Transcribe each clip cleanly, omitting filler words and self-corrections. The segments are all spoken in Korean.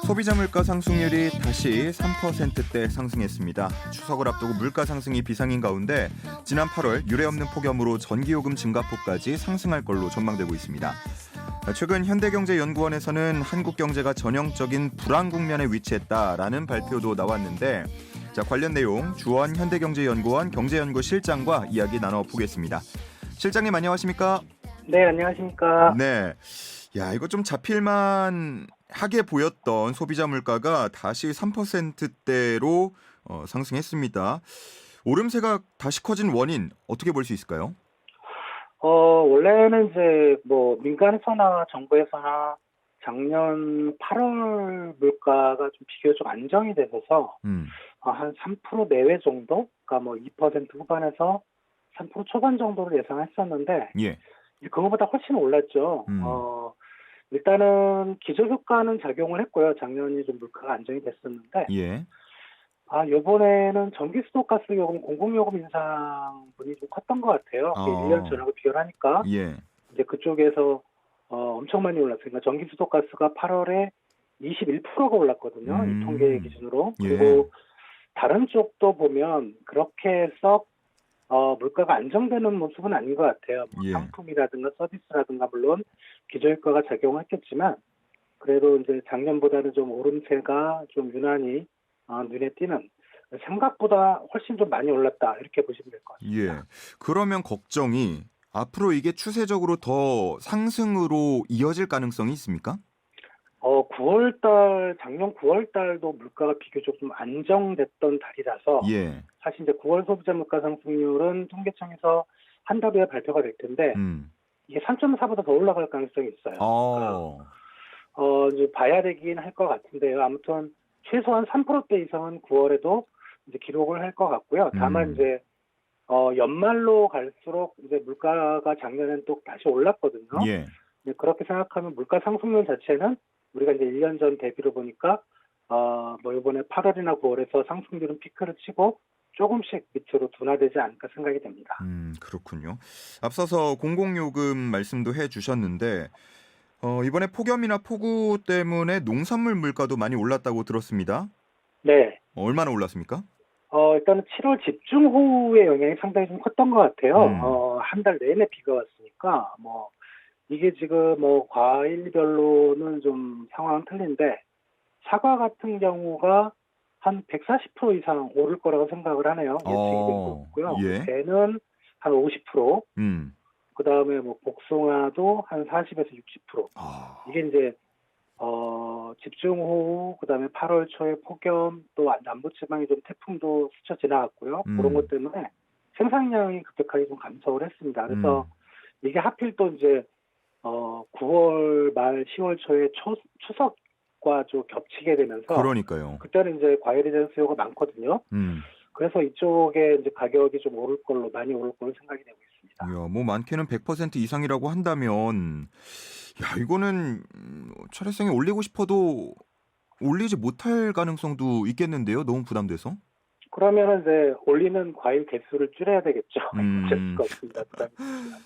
소비자 물가 상승률이 다시 3%대 상승했습니다. 추석을 앞두고 물가 상승이 비상인 가운데 지난 8월 유례없는 폭염으로 전기요금 증가폭까지 상승할 걸로 전망되고 있습니다. 최근 현대경제연구원에서는 한국 경제가 전형적인 불황 국면에 위치했다라는 발표도 나왔는데 관련 내용 주원 현대경제연구원 경제연구실장과 이야기 나눠보겠습니다. 실장님 안녕하십니까? 네, 안녕하십니까? 네, 이거 좀 잡힐만 하게 보였던 소비자 물가가 다시 3%대로 상승했습니다. 오름세가 다시 커진 원인 어떻게 볼 수 있을까요? 원래는 이제 민간에서나 정부에서나 작년 8월 물가가 좀 비교적 안정이 되면서 한 3% 내외 정도, 그러니까 2% 후반에서 3% 초반 정도를 예상했었는데, 예. 그거보다 훨씬 올랐죠. 일단은 기저효과는 작용을 했고요. 작년이 좀 물가가 안정이 됐었는데, 예. 이번에는 전기수도가스 요금, 공공요금 인상분이 좀 컸던 것 같아요. 1년 전하고 비교를 하니까. 예. 이제 그쪽에서 엄청 많이 올랐으니까 전기수도가스가 8월에 21%가 올랐거든요. 이 통계 기준으로. 예. 그리고 다른 쪽도 보면 그렇게 썩 물가가 안정되는 모습은 아닌 것 같아요. 예. 상품이라든가 서비스라든가 물론 기저효과가 작용했겠지만 그래도 이제 작년보다는 좀 오름세가 좀 유난히 눈에 띄는, 생각보다 훨씬 좀 많이 올랐다 이렇게 보시면 될 것 같습니다. 예. 그러면 걱정이 앞으로 이게 추세적으로 더 상승으로 이어질 가능성이 있습니까? 작년 9월 달도 물가가 비교적 좀 안정됐던 달이라서 예. 사실 이제 9월 소비자 물가 상승률은 통계청에서 한 달 후에 발표가 될 텐데 이게 3.4보다 더 올라갈 가능성이 있어요. 이제 봐야 되긴 할 것 같은데요. 아무튼 최소한 3%대 이상은 9월에도 이제 기록을 할 것 같고요. 다만 이제 연말로 갈수록 이제 물가가 작년엔 또 다시 올랐거든요. 예. 그렇게 생각하면 물가 상승률 자체는 우리가 이제 1년 전 대비로 보니까 이번에 8월이나 9월에서 상승률은 피크를 치고 조금씩 밑으로 둔화되지 않을까 생각이 됩니다. 그렇군요. 앞서서 공공요금 말씀도 해주셨는데 이번에 폭염이나 폭우 때문에 농산물 물가도 많이 올랐다고 들었습니다. 네. 얼마나 올랐습니까? 일단은 7월 집중호우의 영향이 상당히 좀 컸던 것 같아요. 한 달 내내 비가 왔으니까 이게 지금 과일별로는 좀 상황은 틀린데 사과 같은 경우가 한 140% 이상 오를 거라고 생각을 하네요. 예측이 되고 있고요. 예. 배는 한 50%, 그다음에 복숭아도 한 40에서 60%. 이게 이제 집중호우, 그다음에 8월 초에 폭염, 또 남부지방에 좀 태풍도 스쳐 지나갔고요. 그런 것 때문에 생산량이 급격하게 좀 감소를 했습니다. 그래서 이게 하필 또 이제 9월 말 10월 초에 추석과 좀 겹치게 되면서 그러니까요. 그때는 이제 과일에 대한 수요가 많거든요. 그래서 이쪽에 이제 가격이 좀 많이 오를 걸로 생각이 되고 있습니다. 이야, 많게는 100% 이상이라고 한다면 이거는 차례상에 올리고 싶어도 올리지 못할 가능성도 있겠는데요. 너무 부담돼서. 그러면 이제 올리는 과일 개수를 줄여야 되겠죠. 어쩔 수가 없습니다.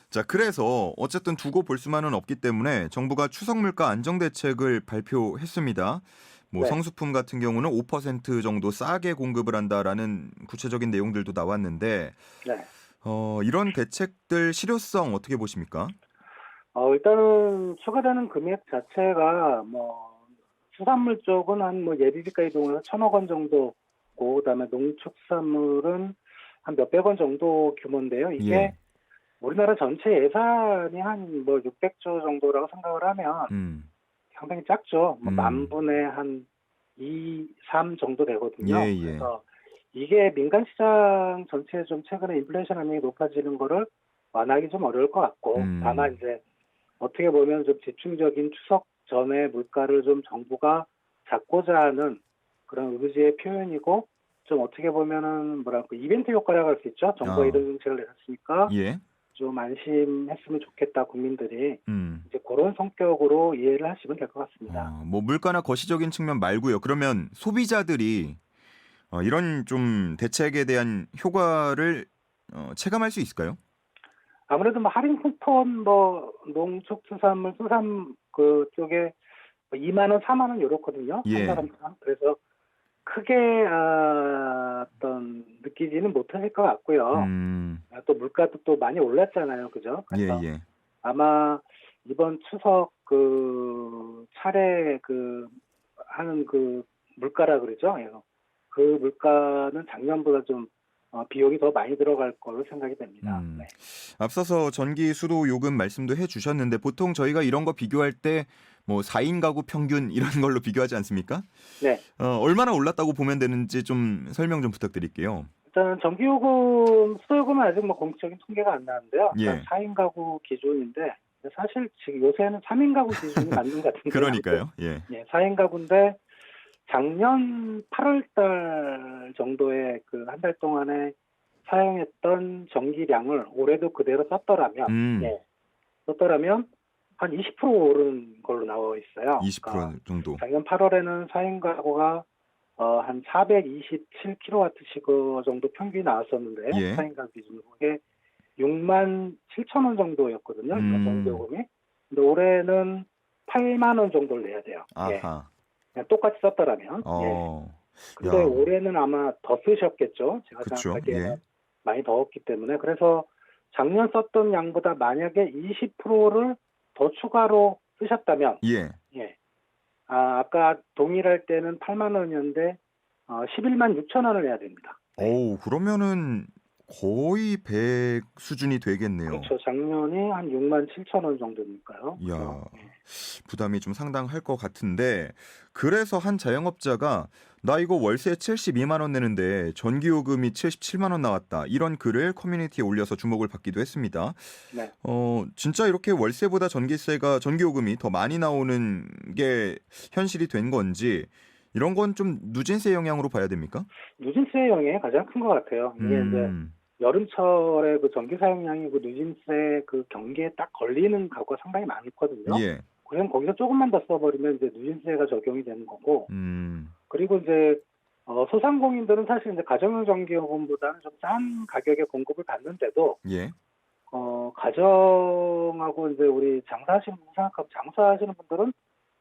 자, 그래서 어쨌든 두고 볼 수만은 없기 때문에 정부가 추석 물가 안정 대책을 발표했습니다. 네. 성수품 같은 경우는 5% 정도 싸게 공급을 한다라는 구체적인 내용들도 나왔는데 네. 이런 대책들 실효성 어떻게 보십니까? 일단은 추가되는 금액 자체가 수산물 쪽은 한 예비비가 이동을 1,000억 원 정도, 그다음에 농축산물은 한 몇백 원 정도 규모인데요. 이게 예. 우리나라 전체 예산이 한 600조 정도라고 생각을 하면 상당히 작죠. 만 분의 한 2, 3 정도 되거든요. 예. 그래서 이게 민간 시장 전체에 좀 최근에 인플레이션 압력이 높아지는 거를 완화하기 좀 어려울 것 같고, 다만 이제 어떻게 보면 좀 집중적인 추석 전에 물가를 좀 정부가 잡고자 하는 그런 의지의 표현이고, 좀 어떻게 보면은 이벤트 효과라고 할 수 있죠. 정부가 이런 정책을 내놨으니까 예. 좀 안심했으면 좋겠다, 국민들이. 음. 이제 그런 성격으로 이해를 하시면 될 것 같습니다. 물가나 거시적인 측면 말고요. 그러면 소비자들이 이런 좀 대책에 대한 효과를 체감할 수 있을까요? 아무래도 뭐 할인 쿠폰 뭐 농축수산물 수산 그 쪽에 2만 원, 4만 원 요렇거든요. 한 예. 사람당. 그래서 크게 어떤 느끼지는 못하실 것 같고요. 또 물가도 또 많이 올랐잖아요. 그죠? 예, 그래서 예. 아마 이번 추석 그 차례 그 하는 그 물가라 그러죠. 예. 그 물가는 작년보다 좀 비용이 더 많이 들어갈 걸로 생각이 됩니다. 네. 앞서서 전기 수도 요금 말씀도 해주셨는데 보통 저희가 이런 거 비교할 때 뭐 4인 가구 평균 이런 걸로 비교하지 않습니까? 네. 얼마나 올랐다고 보면 되는지 좀 설명 좀 부탁드릴게요. 일단 전기요금, 수도요금은 아직 뭐 공식적인 통계가 안 나왔는데요. 예. 4인 가구 기준인데 사실 지금 요새는 3인 가구 기준이 맞는 것 같은데. 그러니까요. 예. 예, 4인 가구인데 작년 8월 달 정도에 그 한 달 동안에 사용했던 전기량을 올해도 그대로 썼더라면 예. 썼더라면 한 20% 오른 걸로 나와 있어요. 20% 그러니까 정도. 작년 8월에는 4인 가구가 한 427kWh 정도 평균이 나왔었는데 예. 4인 가구 기준으로 그게 6만 7천 원 정도였거든요. 그러니까 전기요금이. 근데 올해는 8만 원 정도를 내야 돼요. 예. 아하. 그냥 똑같이 썼더라면. 예. 근데 야. 올해는 아마 더 쓰셨겠죠. 제가 그쵸. 생각하기에는 예. 많이 더웠기 때문에. 그래서 작년 썼던 양보다 만약에 20%를 더 추가로 쓰셨다면 예. 예. 아까 동일할 때는 8만 원이었는데 11만 6천 원을 내야 됩니다. 어우, 그러면은 거의 100 수준이 되겠네요. 그렇죠. 작년이 한 6만 7천 원 정도니까요. 이야, 부담이 좀 상당할 것 같은데 그래서 한 자영업자가 나 이거 월세 72만 원 내는데 전기요금이 77만 원 나왔다. 이런 글을 커뮤니티에 올려서 주목을 받기도 했습니다. 네. 진짜 이렇게 월세보다 전기요금이 더 많이 나오는 게 현실이 된 건지 이런 건 좀 누진세 영향으로 봐야 됩니까? 누진세 영향이 가장 큰 것 같아요. 이게 이제 여름철에 그 전기 사용량이 그 누진세 그 경계에 딱 걸리는 가구가 상당히 많거든요. 예. 그냥 거기서 조금만 더 써버리면 이제 누진세가 적용이 되는 거고. 그리고 이제 소상공인들은 사실 이제 가정용 전기요금보다는 좀 싼 가격에 공급을 받는데도 예. 가정하고 이제 우리 장사하시는 분 생각하고 장사하시는 분들은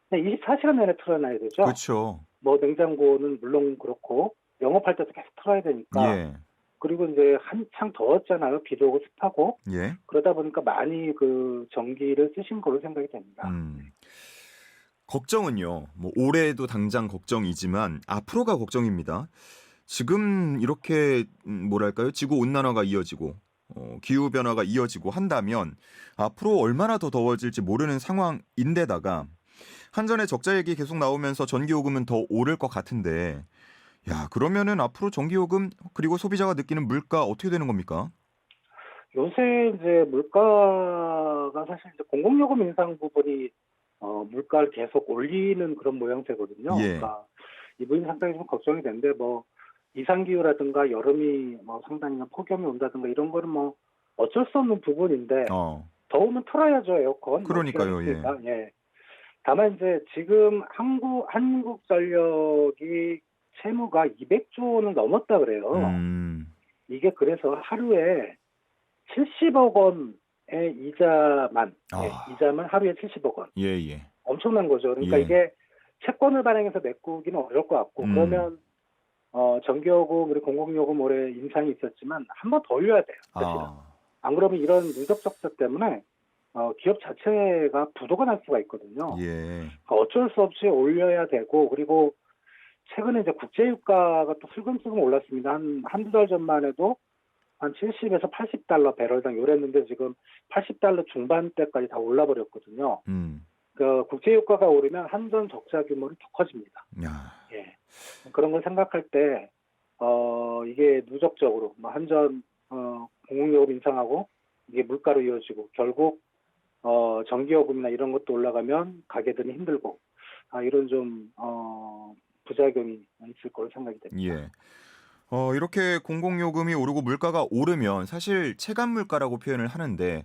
그냥 24시간 내내 틀어놔야 되죠. 그렇죠. 뭐 냉장고는 물론 그렇고 영업할 때도 계속 틀어야 되니까. 예. 그리고 이제 한창 더웠잖아요. 비도 오고 습하고. 예. 그러다 보니까 많이 그 전기를 쓰신 걸로 생각이 됩니다. 걱정은요. 뭐 올해도 당장 걱정이지만 앞으로가 걱정입니다. 지금 이렇게 뭐랄까요? 지구 온난화가 이어지고 기후 변화가 이어지고 한다면 앞으로 얼마나 더 더워질지 모르는 상황인데다가 한전의 적자 얘기 계속 나오면서 전기요금은 더 오를 것 같은데 야, 그러면은 앞으로 전기요금 그리고 소비자가 느끼는 물가 어떻게 되는 겁니까? 요새 이제 물가가 사실 이제 공공요금 인상 부분이 물가를 계속 올리는 그런 모양새거든요. 예. 그러니까 이 부분이 상당히 좀 걱정이 되는데 뭐 이상기후라든가 여름이 뭐 상당히 폭염이 온다든가 이런 거는 뭐 어쩔 수 없는 부분인데 더우면 틀어야죠 에어컨. 그러니까요. 예. 예. 다만 이제 지금 한국전력이 채무가 200조 원을 넘었다 그래요. 이게 그래서 하루에 70억 원의 이자만 하루에 70억 원. 예. 엄청난 거죠. 그러니까 이게 채권을 발행해서 메꾸기는 어려울 것 같고 그러면 전기요금 그리고 공공요금 올해 인상이 있었지만 한 번 더 올려야 돼요. 사실은. 안 그러면 이런 누적 적자 때문에 기업 자체가 부도가 날 수가 있거든요. 예. 어쩔 수 없이 올려야 되고 그리고 최근에 이제 국제유가가 또 슬금슬금 올랐습니다. 한두 달 전만 해도 한 70에서 80달러 배럴당 요랬는데 지금 80달러 중반대까지 다 올라버렸거든요. 그 국제유가가 오르면 한전 적자 규모는 더 커집니다. 예. 그런 걸 생각할 때 이게 누적적으로 뭐 한전 공공요금 인상하고 이게 물가로 이어지고 결국 전기요금이나 이런 것도 올라가면 가게들이 힘들고 이런 좀 부작용이 있을 거로 생각이 됩니다. 예. 이렇게 공공요금이 오르고 물가가 오르면 사실 체감 물가라고 표현을 하는데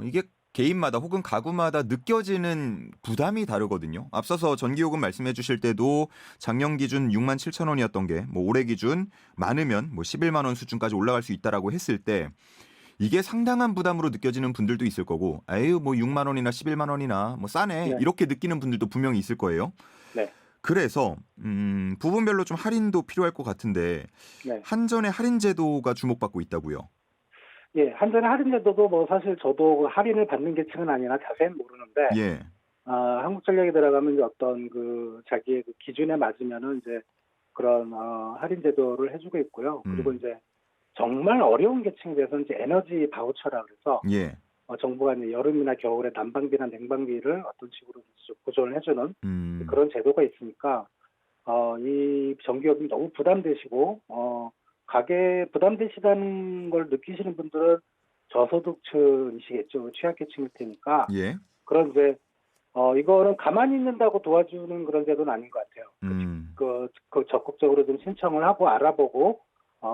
이게 개인마다 혹은 가구마다 느껴지는 부담이 다르거든요. 앞서서 전기요금 말씀해 주실 때도 작년 기준 6만 7천 원이었던 게 뭐 올해 기준 많으면 뭐 11만 원 수준까지 올라갈 수 있다라고 했을 때 이게 상당한 부담으로 느껴지는 분들도 있을 거고, 에휴 뭐 6만 원이나 11만 원이나 뭐 싸네 네, 이렇게 느끼는 분들도 분명히 있을 거예요. 네, 그래서 부분별로 좀 할인도 필요할 것 같은데 네. 한전의 할인 제도가 주목받고 있다고요. 예, 한전의 할인 제도도 뭐 사실 저도 그 할인을 받는 계층은 아니라 자세히는 모르는데, 예, 한국전력에 들어가면 이제 어떤 그 자기의 그 기준에 맞으면은 이제 그런 할인 제도를 해주고 있고요. 그리고 음, 이제 정말 어려운 계층에 대해서는 이제 에너지 바우처라 그래서 예, 정부가 이제 여름이나 겨울에 난방비나 냉방비를 어떤 식으로 좀 보존을 해주는 음, 그런 제도가 있으니까 이 전기요금이 너무 부담되시고 가계 부담되시다는 걸 느끼시는 분들은 저소득층이시겠죠. 취약계층일 테니까 예, 그런 이제 이거는 가만히 있는다고 도와주는 그런 제도는 아닌 것 같아요. 음, 그 적극적으로 좀 신청을 하고 알아보고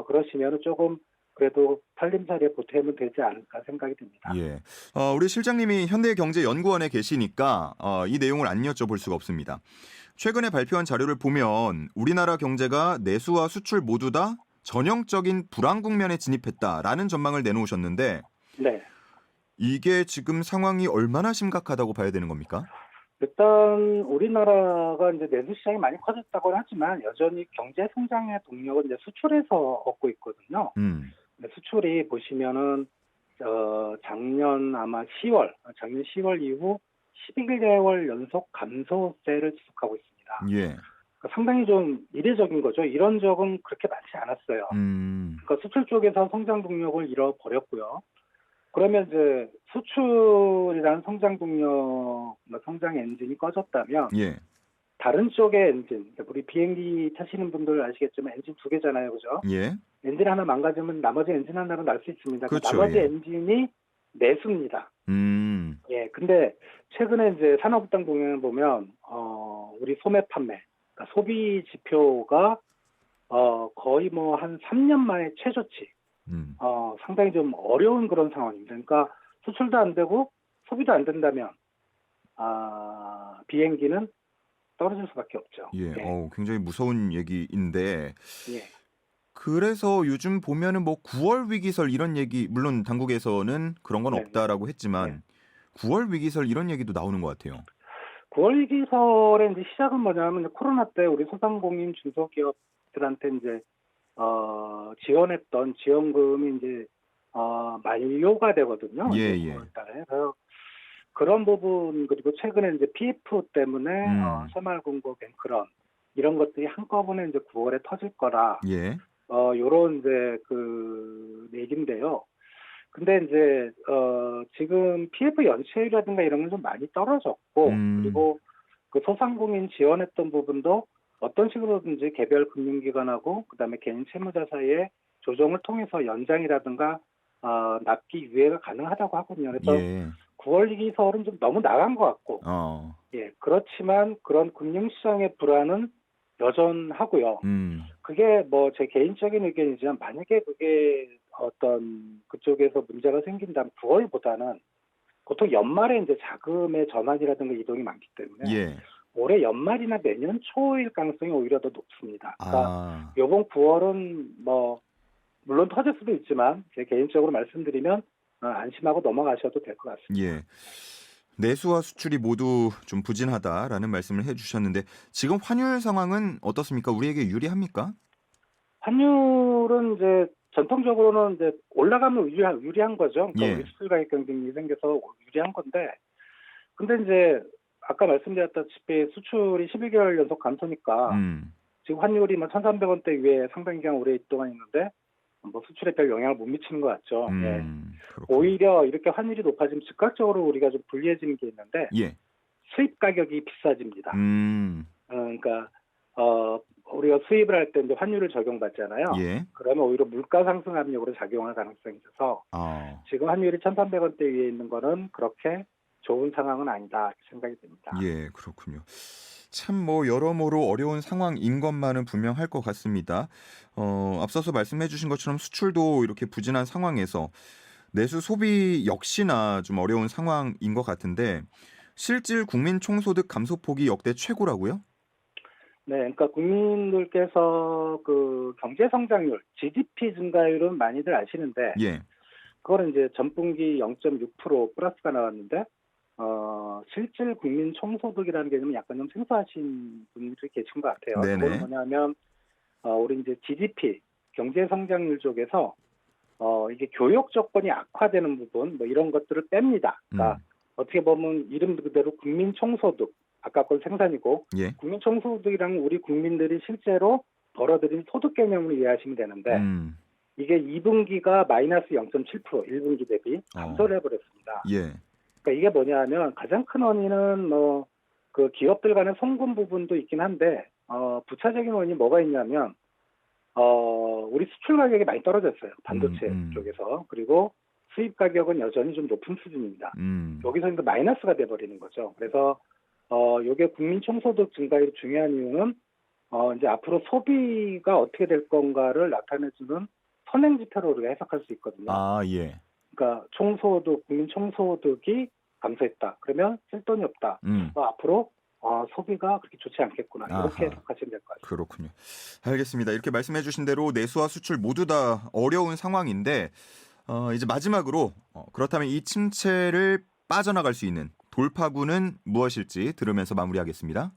그러시면 조금 그래도 살림살이에 보탬은 되지 않을까 생각이 듭니다. 예. 우리 실장님이 현대경제연구원에 계시니까 이 내용을 안 여쭤볼 수가 없습니다. 최근에 발표한 자료를 보면 우리나라 경제가 내수와 수출 모두 다 전형적인 불황 국면에 진입했다라는 전망을 내놓으셨는데 네. 이게 지금 상황이 얼마나 심각하다고 봐야 되는 겁니까? 일단 우리나라가 이제 내수 시장이 많이 커졌다고는 하지만 여전히 경제 성장의 동력은 이제 수출에서 얻고 있거든요. 음, 근데 수출이 보시면은 작년 아마 10월, 작년 10월 이후 11개월 연속 감소세를 지속하고 있습니다. 예, 그러니까 상당히 좀 이례적인 거죠. 이런 적은 그렇게 많지 않았어요. 음, 그러니까 수출 쪽에서 성장 동력을 잃어버렸고요. 그러면 이제 수출이라는 성장 동력, 뭐 성장 엔진이 꺼졌다면 예, 다른 쪽의 엔진, 그러니까 우리 비행기 타시는 분들 아시겠지만 엔진 두 개잖아요, 그죠? 예, 엔진 하나 망가지면 나머지 엔진 하나로 날 수 있습니다. 그 그렇죠, 나머지 예, 엔진이 내수입니다. 음, 예, 근데 최근에 이제 산업부당 동향을 보면 우리 소매 판매, 그러니까 소비 지표가 거의 뭐 한 3년 만에 최저치. 음, 상당히 좀 어려운 그런 상황입니다. 그러니까 수출도 안 되고 소비도 안 된다면 비행기는 떨어질 수밖에 없죠. 예, 예, 굉장히 무서운 얘기인데 예, 그래서 요즘 보면은 뭐 9월 위기설 이런 얘기 물론 당국에서는 그런 건 네, 네, 없다라고 네. 했지만 9월 위기설 이런 얘기도 나오는 것 같아요. 9월 위기설의 이제 시작은 뭐냐면 이제 코로나 때 우리 소상공인 중소기업들한테 이제 지원했던 지원금이 이제 만료가 되거든요. 예, 이제 예. 9월 달에. 그래서 그런 부분 그리고 최근에 이제 PF 때문에 음, 새마을금고 뱅크런 이런 것들이 한꺼번에 이제 9월에 터질 거라 예. 요런 이제 그 얘기인데요. 근데 이제 지금 PF 연체율이라든가 이런 건 좀 많이 떨어졌고 음, 그리고 그 소상공인 지원했던 부분도 어떤 식으로든지 개별 금융기관하고 그다음에 개인 채무자 사이에 조정을 통해서 연장이라든가 납기 유예가 가능하다고 하거든요. 그래서 예. 9월 위기설은 좀 너무 나간 것 같고, 어. 예, 그렇지만 그런 금융시장의 불안은 여전하고요. 음. 그게 뭐 제 개인적인 의견이지만 만약에 그게 어떤 그쪽에서 문제가 생긴다면 9월보다는 보통 연말에 이제 자금의 전환이라든가 이동이 많기 때문에 예. 올해 연말이나 내년 초일 가능성이 오히려 더 높습니다. 그러니까 아. 요번 9월은 뭐 물론 터질 수도 있지만 제 개인적으로 말씀드리면 안심하고 넘어가셔도 될 것 같습니다. 예. 내수와 수출이 모두 좀 부진하다라는 말씀을 해 주셨는데 지금 환율 상황은 어떻습니까? 우리에게 유리합니까? 환율은 이제 전통적으로는 이제 올라가면 유리한 거죠. 그러니까 우리 예. 수출 가격 경쟁이 생겨서 유리한 건데, 근데 이제 아까 말씀드렸다시피 수출이 11개월 연속 감소니까 음. 지금 환율이 뭐 1,300원대 위에 상당 기간 오랫동안 있는데 뭐 수출에 별 영향을 못 미치는 것 같죠. 예. 그렇군요. 오히려 이렇게 환율이 높아지면 즉각적으로 우리가 좀 불리해지는 게 있는데 예. 수입 가격이 비싸집니다. 음. 그러니까 우리가 수입을 할 때 이제 환율을 적용받잖아요. 예. 그러면 오히려 물가 상승 압력으로 작용할 가능성이 있어서 아. 지금 환율이 1,300원대 위에 있는 거는 그렇게 좋은 상황은 아니다 이렇게 생각이 듭니다. 예, 그렇군요. 참 뭐 여러모로 어려운 상황인 것만은 분명할 것 같습니다. 앞서서 말씀해 주신 것처럼 수출도 이렇게 부진한 상황에서 내수 소비 역시나 좀 어려운 상황인 것 같은데 실질 국민 총소득 감소폭이 역대 최고라고요? 네, 그러니까 국민들께서 그 경제 성장률, GDP 증가율은 많이들 아시는데 예. 그거는 이제 전분기 0.6% 플러스가 나왔는데 실질 국민 총소득이라는 개념은 약간 좀 생소하신 분들이 계신 것 같아요. 네네. 그건 뭐냐면 우리 이제 GDP 경제 성장률 쪽에서 이게 교육 조건이 악화되는 부분 뭐 이런 것들을 뺍니다. 그러니까 어떻게 보면 이름 그대로 국민 총소득 아까 건 생산이고 예. 국민 총소득이란 우리 국민들이 실제로 벌어들인 소득 개념을 이해하시면 되는데 이게 2분기가 마이너스 0.7% 1분기 대비 감소를 해버렸습니다. 예. 그러니까 이게 뭐냐면 가장 큰 원인은 뭐 그 기업들 간의 송금 부분도 있긴 한데 부차적인 원인이 뭐가 있냐면 우리 수출 가격이 많이 떨어졌어요. 반도체 쪽에서. 그리고 수입 가격은 여전히 좀 높은 수준입니다. 여기서 이제 마이너스가 돼버리는 거죠. 그래서 이게 국민 총소득 증가의 중요한 이유는 이제 앞으로 소비가 어떻게 될 건가를 나타내주는 선행 지표로 우리가 해석할 수 있거든요. 아, 예. 그러니까 총소득, 국민 총소득이 감소했다. 그러면 쓸 돈이 없다. 앞으로 소비가 그렇게 좋지 않겠구나. 이렇게 해석하시면 될 것 같습니다. 그렇군요. 알겠습니다. 이렇게 말씀해 주신 대로 내수와 수출 모두 다 어려운 상황인데 이제 마지막으로 그렇다면 이 침체를 빠져나갈 수 있는 돌파구는 무엇일지 들으면서 마무리하겠습니다.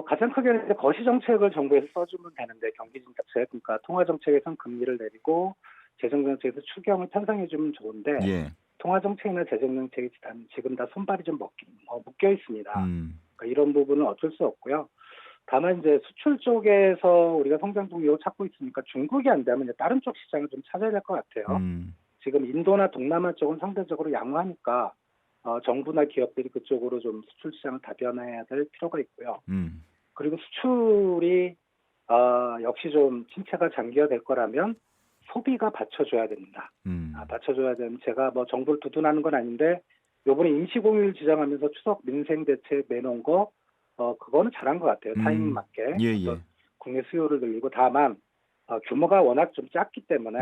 가장 크게는 이제 거시 정책을 정부에서 써주면 되는데 경기 정책, 그러니까 통화 정책에서는 금리를 내리고 재정 정책에서 추경을 편성해주면 좋은데 예. 통화 정책이나 재정 정책이 지금 다 손발이 좀 묶여 있습니다. 그러니까 이런 부분은 어쩔 수 없고요. 다만 이제 수출 쪽에서 우리가 성장 동력을 찾고 있으니까 중국이 안 되면 이제 다른 쪽 시장을 좀 찾아야 될 것 같아요. 지금 인도나 동남아 쪽은 상대적으로 양호하니까 정부나 기업들이 그쪽으로 좀 수출 시장을 다변해야 될 필요가 있고요. 그리고 수출이 역시 좀 침체가 장기화될 거라면 소비가 받쳐줘야 됩니다. 받쳐줘야 되면 제가 뭐 정부를 두둔하는 건 아닌데 요번에 임시공휴일 지정하면서 추석 민생 대책 내놓은 거 그거는 잘한 것 같아요. 타이밍 맞게. 예. 국내 수요를 늘리고 다만 규모가 워낙 좀 작기 때문에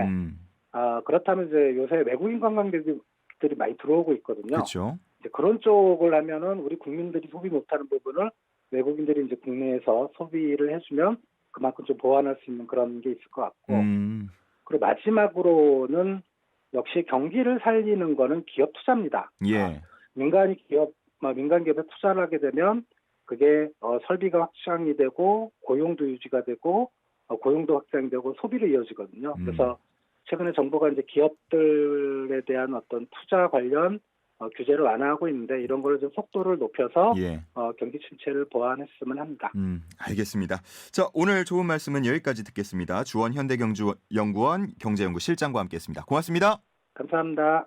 그렇다면 이제 요새 외국인 관광객들이 많이 들어오고 있거든요. 그렇죠. 이제 그런 쪽을 하면은 우리 국민들이 소비 못하는 부분을 외국인들이 이제 국내에서 소비를 해주면 그만큼 좀 보완할 수 있는 그런 게 있을 것 같고. 그리고 마지막으로는 역시 경기를 살리는 거는 기업 투자입니다. 예. 민간 기업에 투자를 하게 되면 그게 설비가 확장이 되고 고용도 유지가 되고 고용도 확장이 되고 소비로 이어지거든요. 그래서 최근에 정부가 이제 기업들에 대한 어떤 투자 관련 규제를 완화하고 있는데 이런 거를 좀 속도를 높여서 경기 침체를 보완했으면 합니다. 알겠습니다. 자, 오늘 좋은 말씀은 여기까지 듣겠습니다. 주원 현대경제연구원 경제연구 실장과 함께했습니다. 고맙습니다. 감사합니다.